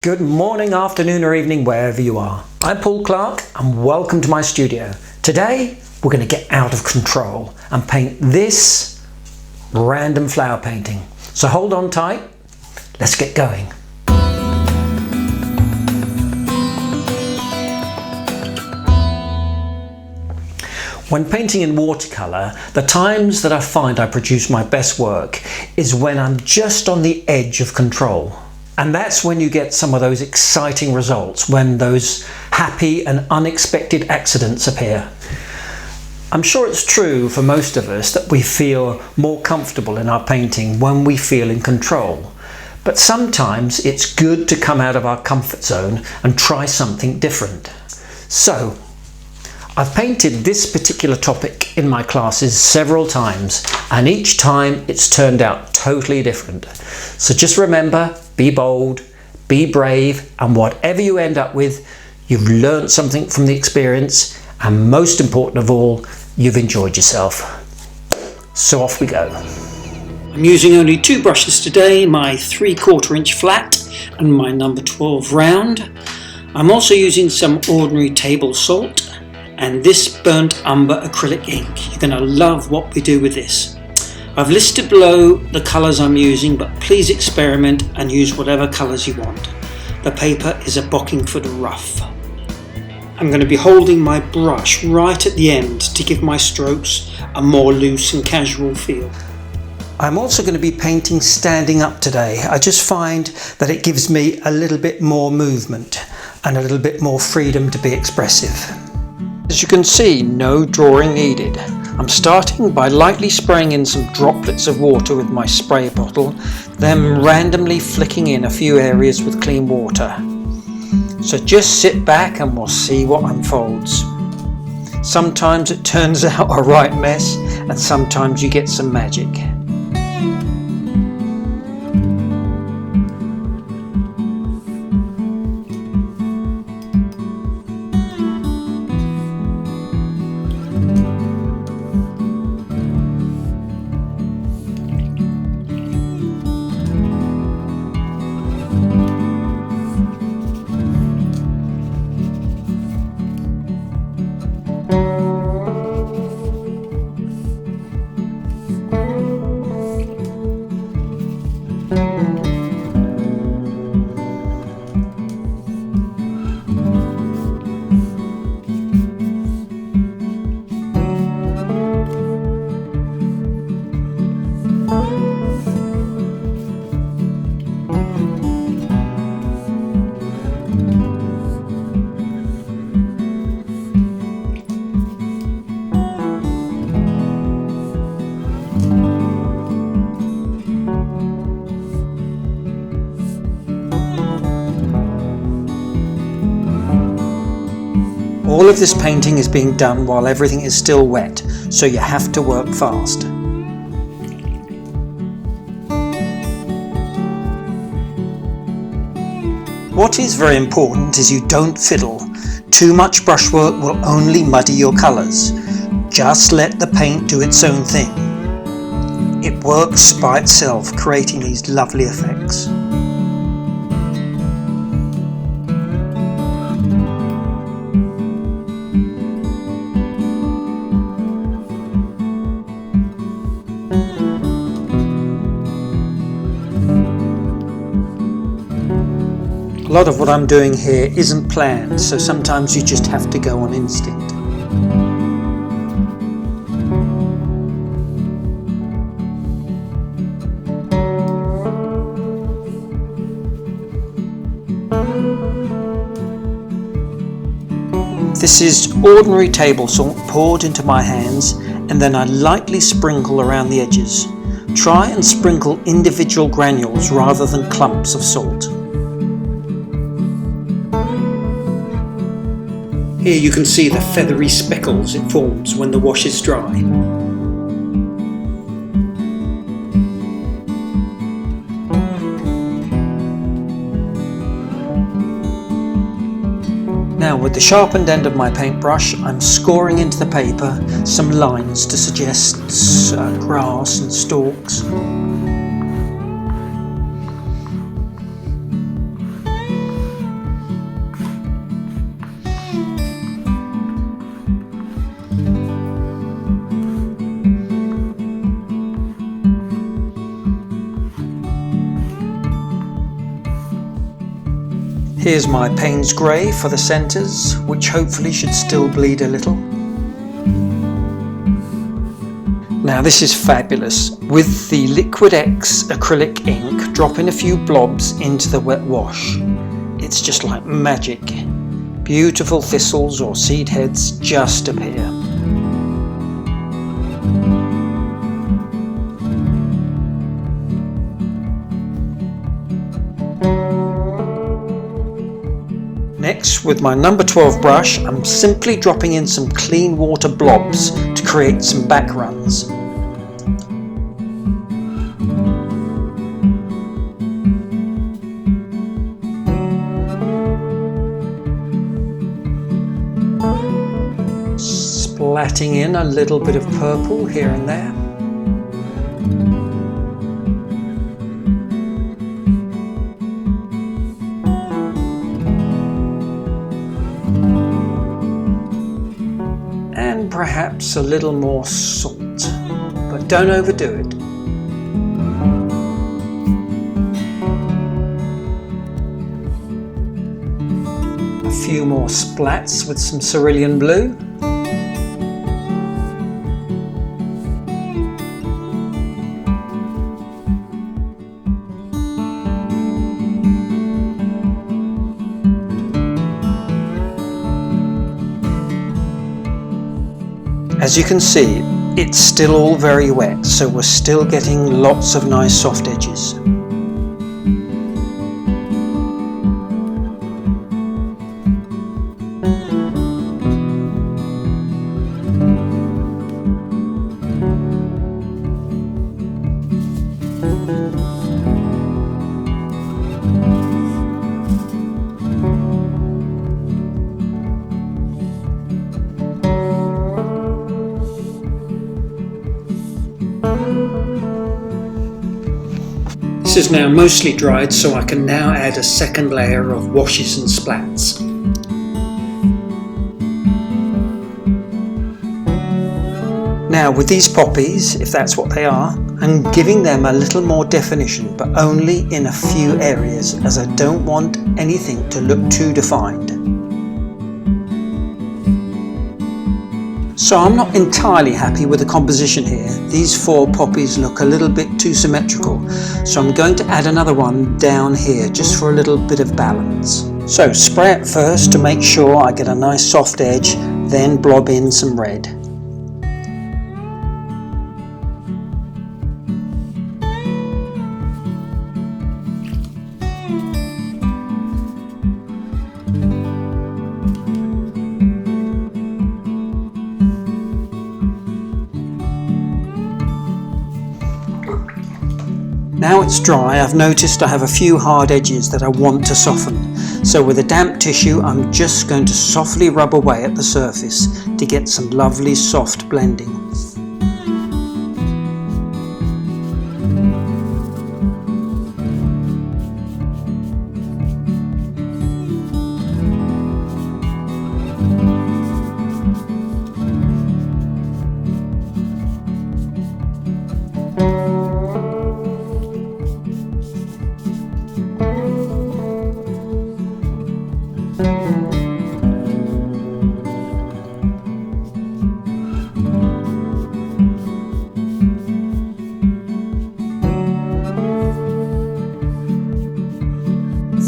Good morning, afternoon or evening, wherever you are. I'm Paul Clark and welcome to my studio. Today we're going to get out of control and paint this random flower painting. So hold on tight, let's get going. When painting in watercolour, the times that I find I produce my best work is when I'm just on the edge of control. And that's when you get some of those exciting results, when those happy and unexpected accidents appear. I'm sure it's true for most of us that we feel more comfortable in our painting when we feel in control. But sometimes it's good to come out of our comfort zone and try something different. So, I've painted this particular topic in my classes several times, and each time it's turned out totally different. So just remember, be bold, be brave, and whatever you end up with, you've learned something from the experience, and most important of all, you've enjoyed yourself. So off we go. I'm using only two brushes today, my 3/4 inch flat and my number 12 round. I'm also using some ordinary table salt and this burnt umber acrylic ink. You're going to love what we do with this. I've listed below the colours I'm using, but please experiment and use whatever colours you want. The paper is a Bockingford rough. I'm going to be holding my brush right at the end to give my strokes a more loose and casual feel. I'm also going to be painting standing up today. I just find that it gives me a little bit more movement and a little bit more freedom to be expressive. As you can see, no drawing needed. I'm starting by lightly spraying in some droplets of water with my spray bottle, then randomly flicking in a few areas with clean water. So just sit back and we'll see what unfolds. Sometimes it turns out a right mess, and sometimes you get some magic. All of this painting is being done while everything is still wet, so you have to work fast. What is very important is you don't fiddle. Too much brushwork will only muddy your colours. Just let the paint do its own thing. It works by itself, creating these lovely effects. A lot of what I'm doing here isn't planned, so sometimes you just have to go on instinct. This is ordinary table salt poured into my hands, and then I lightly sprinkle around the edges. Try and sprinkle individual granules rather than clumps of salt. Here you can see the feathery speckles it forms when the wash is dry. Now with the sharpened end of my paintbrush, I'm scoring into the paper some lines to suggest grass and stalks. Here's my Payne's Grey for the centres, which hopefully should still bleed a little. Now this is fabulous. With the Liquid X acrylic ink, dropping a few blobs into the wet wash. It's just like magic. Beautiful thistles or seed heads just appear. Next, with my number 12 brush, I'm simply dropping in some clean water blobs to create some backgrounds. Splatting in a little bit of purple here and there. And perhaps a little more salt, but don't overdo it. A few more splats with some cerulean blue. As you can see, it's still all very wet, so we're still getting lots of nice soft edges. This is now mostly dried, so I can now add a second layer of washes and splats. Now with these poppies, if that's what they are, I'm giving them a little more definition, but only in a few areas, as I don't want anything to look too defined. So I'm not entirely happy with the composition here. These 4 poppies look a little bit too symmetrical, so I'm going to add another one down here just for a little bit of balance. So spray it first to make sure I get a nice soft edge, then blob in some red. Now it's dry, I've noticed I have a few hard edges that I want to soften. So with a damp tissue, I'm just going to softly rub away at the surface to get some lovely soft blending.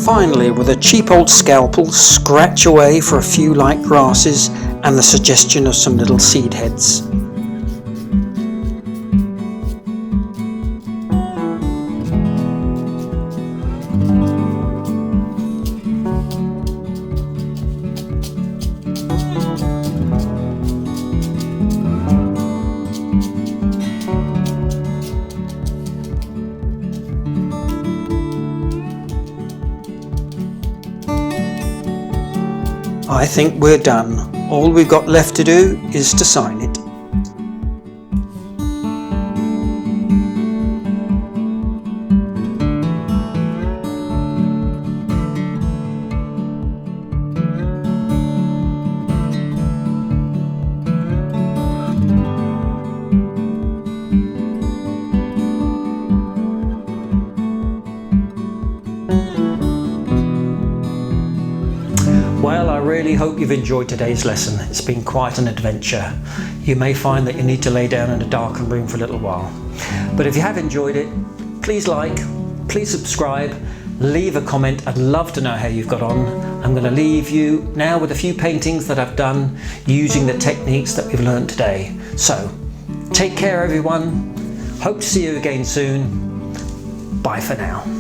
Finally, with a cheap old scalpel, scratch away for a few light grasses and the suggestion of some little seed heads. I think we're done. All we've got left to do is to sign it. Well, I really hope you've enjoyed today's lesson. It's been quite an adventure. You may find that you need to lay down in a darkened room for a little while. But if you have enjoyed it, please like, please subscribe, leave a comment. I'd love to know how you've got on. I'm going to leave you now with a few paintings that I've done using the techniques that we've learned today. So, take care everyone. Hope to see you again soon. Bye for now.